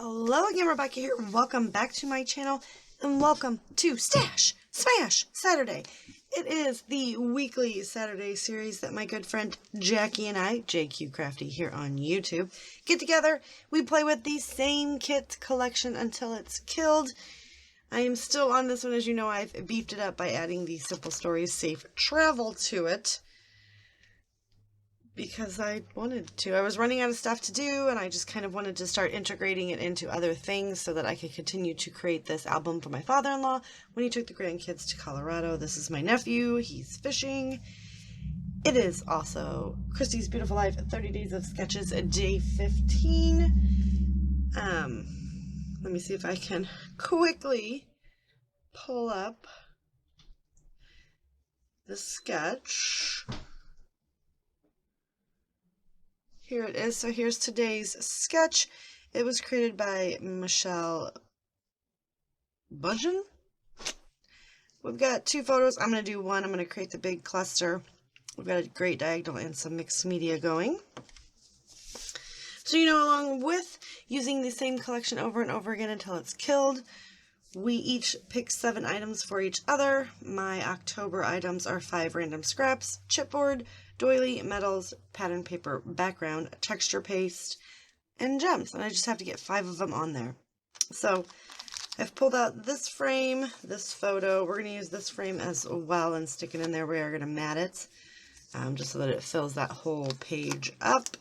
Hello again, Rebecca here. Welcome back to my channel and welcome to Stash Smash Saturday. It is the weekly Saturday series that my good friend Jackie and I, JQ Crafty here on YouTube, get together. We play with the same kit collection until it's killed. I am still on this one. As you know, I've beefed it up by adding the Simple Stories Safe Travel to it, because I wanted to. I was running out of stuff to do, and I just kind of wanted to start integrating it into other things so that I could continue to create this album for my father-in-law when he took the grandkids to Colorado. This is my nephew. He's fishing. It is also Christy's Beautiful Life 30 Days of Sketches, day 15. Let me see if I can quickly pull up the sketch. Here it is. So here's today's sketch. It was created by Michelle Budgeon. We've got two photos. I'm going to do one. I'm going to create the big cluster. We've got a great diagonal and some mixed media going. So, you know, along with using the same collection over and over again until it's killed, we each pick 7 items for each other. My October items are 5 random scraps, chipboard, doily, metals, pattern paper, background, texture paste, and gems. And I just have to get 5 of them on there. So I've pulled out this frame, this photo. We're going to use this frame as well and stick it in there. We are going to mat it just so that it fills that whole page up.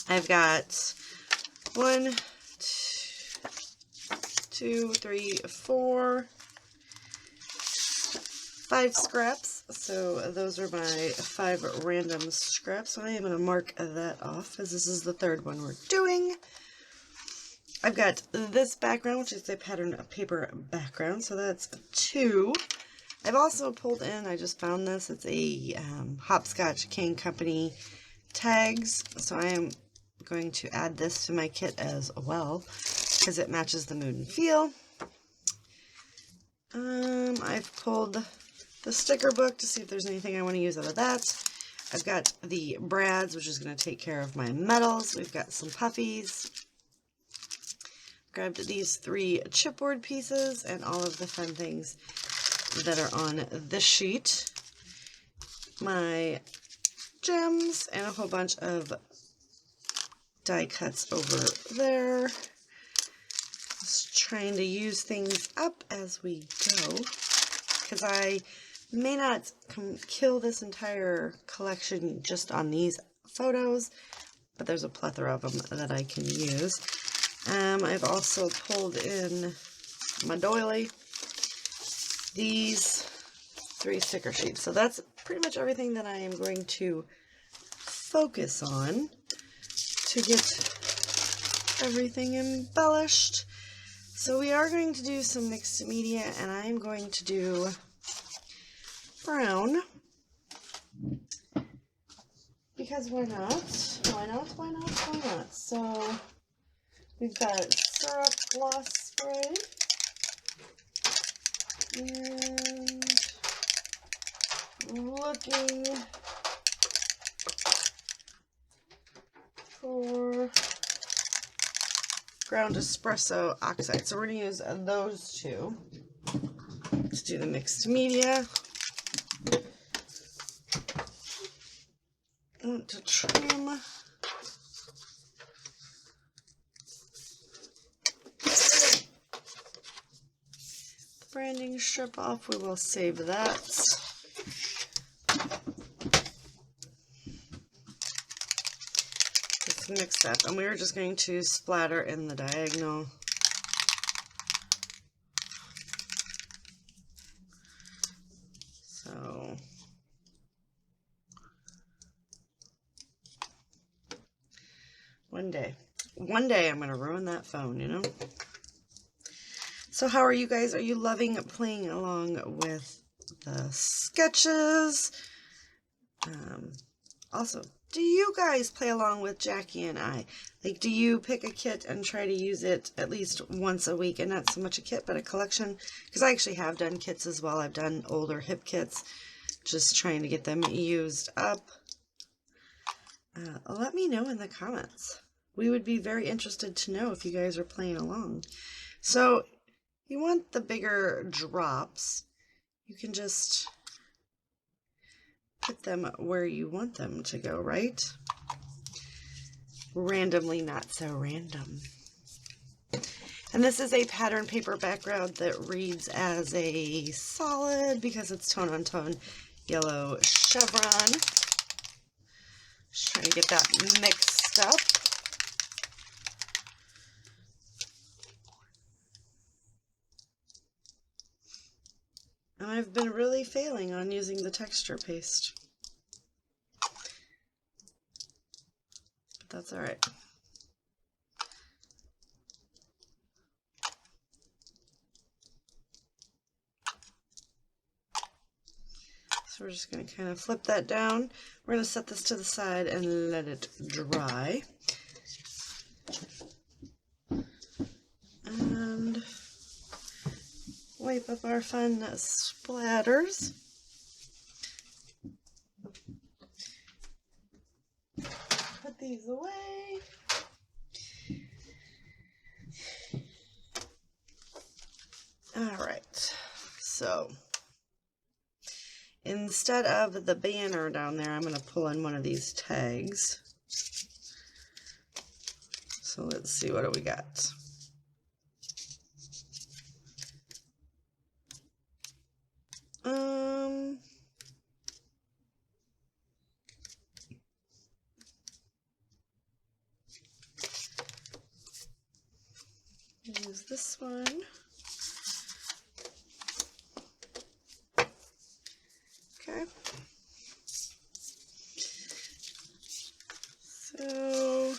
I've got 1, 2, 3, 4, 5 scraps. So those are my 5 random scraps. So I am going to mark that off as this is the 3rd one we're doing. I've got this background, which is a pattern paper background. So that's 2. I've also pulled in, I just found this, it's a Hopscotch Cane Company tags. So I am going to add this to my kit as well, because it matches the mood and feel. I've pulled the sticker book to see if there's anything I want to use out of that. I've got the brads, which is going to take care of my metals. We've got some puffies. Grabbed these 3 chipboard pieces and all of the fun things that are on this sheet. My gems and a whole bunch of die cuts over there. Just trying to use things up as we go, because I may not kill this entire collection just on these photos, but there's a plethora of them that I can use. I've also pulled in my doily, these 3 sticker sheets. So that's pretty much everything that I am going to focus on to get everything embellished. So we are going to do some mixed media, and I'm going to do brown, because why not? Why not? Why not? Why not? So we've got syrup gloss spray, and looking for ground espresso oxide. So we're going to use those 2 to do the mixed media. I want to trim the branding strip off. We will save that. It's mixed up, and we're just going to splatter in the diagonal. So one day I'm going to ruin that phone, you know? So how are you guys? Are you loving playing along with the sketches? Also, do you guys play along with Jackie and I? Like, do you pick a kit and try to use it at least once a week, and not so much a kit, but a collection? Because I actually have done kits as well. I've done older hip kits, just trying to get them used up. Let me know in the comments. we would be very interested to know if you guys are playing along. So you want the bigger drops. You can just put them where you want them to go, right? Randomly, not so random. And this is a pattern paper background that reads as a solid because it's tone on tone yellow chevron. Just trying to get that mixed up. And I've been really failing on using the texture paste. But that's all right. So we're just going to kind of flip that down. We're going to set this to the side and let it dry. And wipe up our fun splatters. Put these away. All right, so instead of the banner down there, I'm going to pull in one of these tags. So let's see, what do we got? Use this one. Okay. So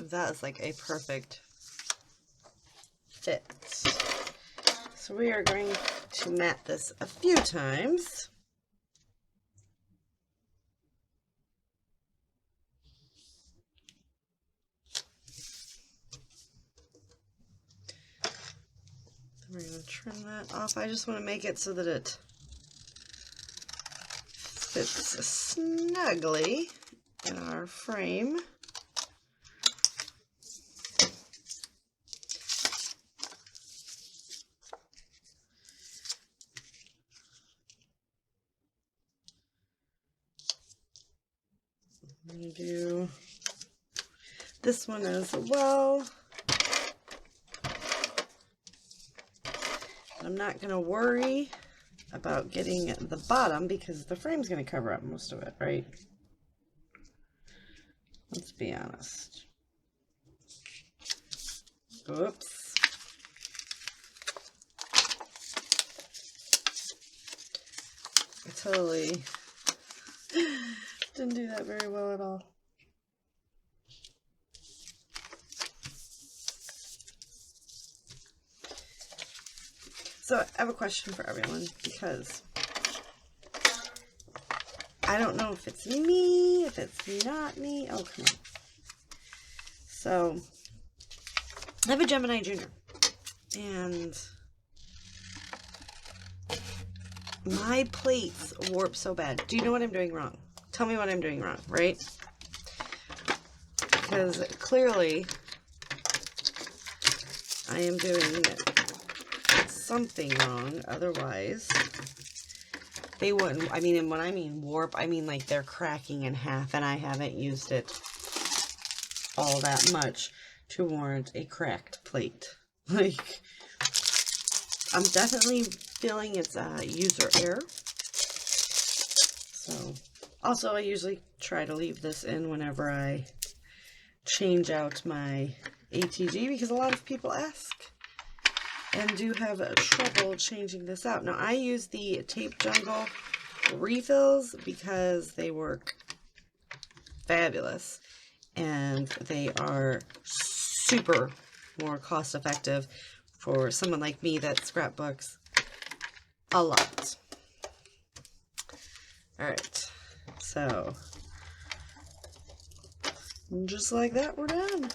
that is like a perfect fit. So we are going to mat this a few times. We're going to trim that off. I just want to make it so that it fits snugly in our frame. I'm going to do this one as well. I'm not going to worry about getting the bottom because the frame's going to cover up most of it, right? Let's be honest. Oops. I totally didn't do that very well at all. So I have a question for everyone because I don't know if it's me, if it's not me. Oh, come on. So I have a Gemini Junior and my plates warp so bad. Do you know what I'm doing wrong? Tell me what I'm doing wrong, right? Because clearly I am doing something wrong, otherwise they wouldn't. I mean, and when I mean warp, I mean like they're cracking in half, and I haven't used it all that much to warrant a cracked plate. Like, I'm definitely feeling it's user error. So, also I usually try to leave this in whenever I change out my ATG because a lot of people ask and do have trouble changing this out. Now, I use the Tape Jungle refills because they work fabulous and they are super more cost effective for someone like me that scrapbooks a lot. All right, so just like that, we're done.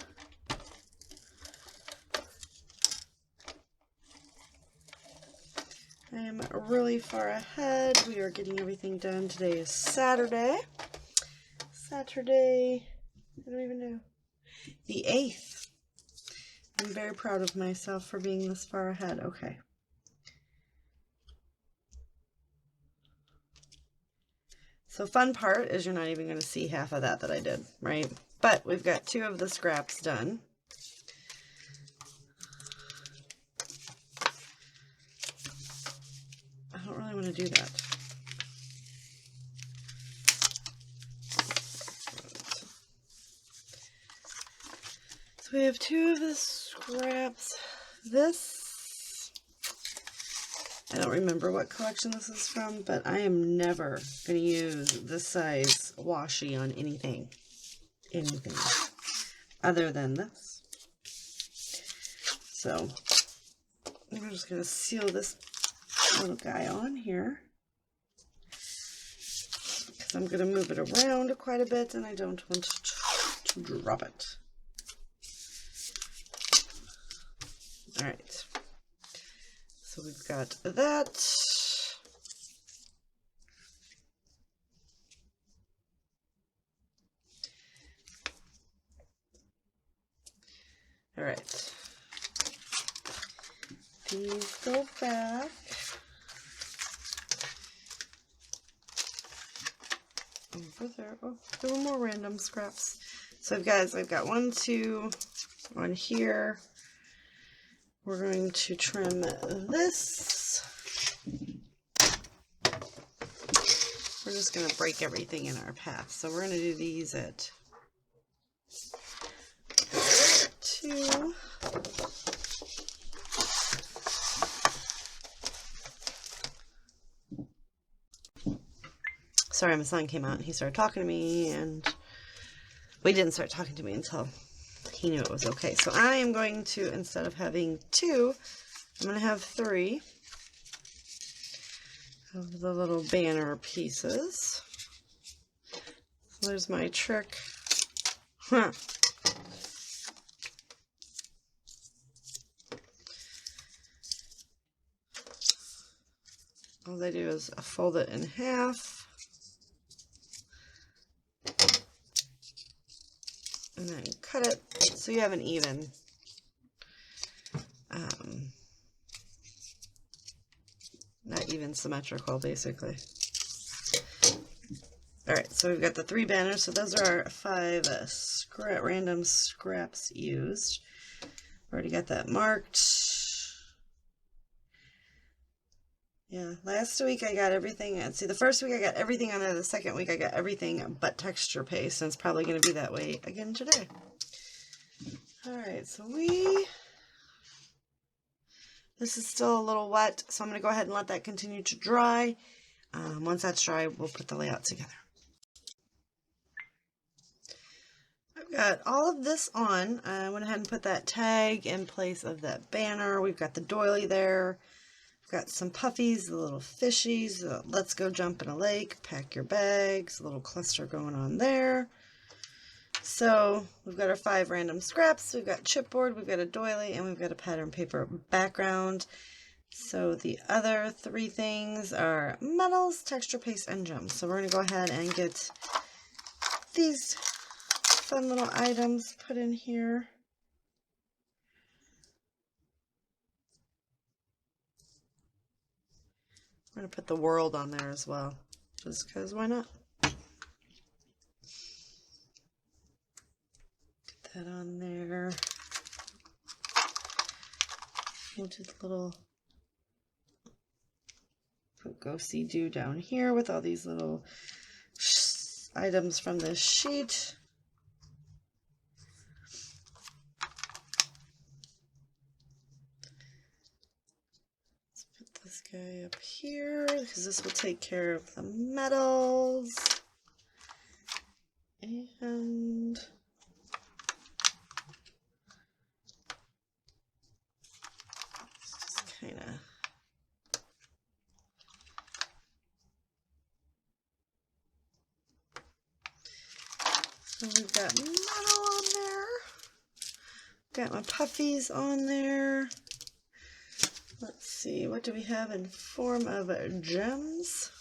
I am really far ahead. We are getting everything done. Today is Saturday. I don't even know. The 8th. I'm very proud of myself for being this far ahead. Okay. So fun part is you're not even going to see half of that I did, right? But we've got 2 of the scraps done. I don't really want to do that. So we have 2 of the scraps. This, I don't remember what collection this is from, but I am never going to use this size washi on anything other than this. So I'm just going to seal this little guy on here because I'm going to move it around quite a bit and I don't want to drop it. All right, so we've got that. All right, these go back. Over there. Oh, there were more random scraps. So guys, I've got 1, 2 on here. We're going to trim this. We're just going to break everything in our path. So we're going to do these at 2. Sorry, my son came out and he started talking to me, and we didn't start talking to me until he knew it was okay. So I am going to, instead of having 2, I'm going to have 3 of the little banner pieces. So there's my trick. Huh. All they do is fold it in half. And then cut it so you have an even not even symmetrical, basically. All right, so we've got the 3 banners. So those are our 5 random scraps used. Already got that marked. Yeah, last week I got everything. See, the first week I got everything on there. The second week I got everything but texture paste, and it's probably going to be that way again today. All right, so this is still a little wet, so I'm going to go ahead and let that continue to dry. Once that's dry, we'll put the layout together. I've got all of this on. I went ahead and put that tag in place of that banner. We've got the doily there. We've got some puffies, the little fishies, let's go jump in a lake, pack your bags, a little cluster going on there. So we've got our 5 random scraps, we've got chipboard, we've got a doily, and we've got a pattern paper background. So the other 3 things are metals, texture paste, and gems. So we're going to go ahead and get these fun little items put in here. I'm going to put the world on there as well, just because why not? Get that on there. We'll do the little put Go See Do down here with all these little items from this sheet. This guy up here because this will take care of the metals, and just kind of so we've got metal on there, got my puffies on there. Let's see, what do we have in form of gems?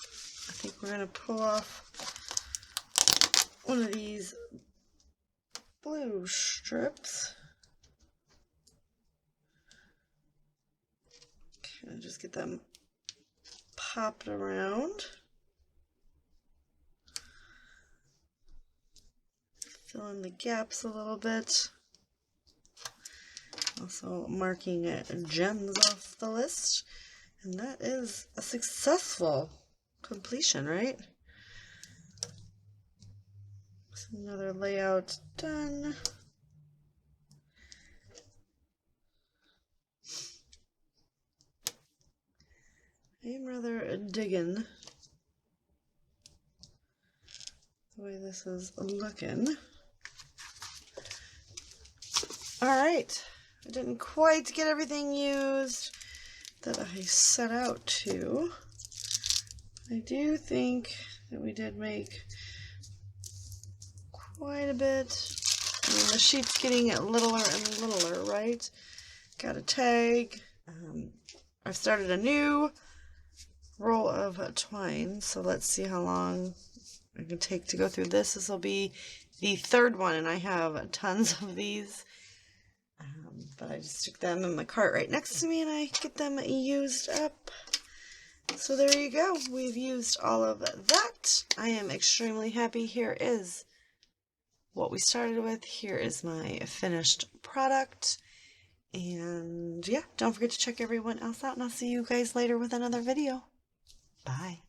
I think we're going to pull off one of these blue strips. Kind of just get them popped around. Fill in the gaps a little bit. Also marking gems off the list. And that is a successful completion, right? So another layout done. I'm rather digging the way this is looking. Alright, I didn't quite get everything used that I set out to. I do think that we did make quite a bit. I mean, the sheet's getting littler and littler, right? Got a tag. I've started a new roll of twine, so let's see how long I can take to go through this. This will be the third one, and I have tons of these. But I just stick them in my cart right next to me and I get them used up. So there you go. We've used all of that. I am extremely happy. Here is what we started with. Here is my finished product. And yeah, don't forget to check everyone else out, and I'll see you guys later with another video. Bye.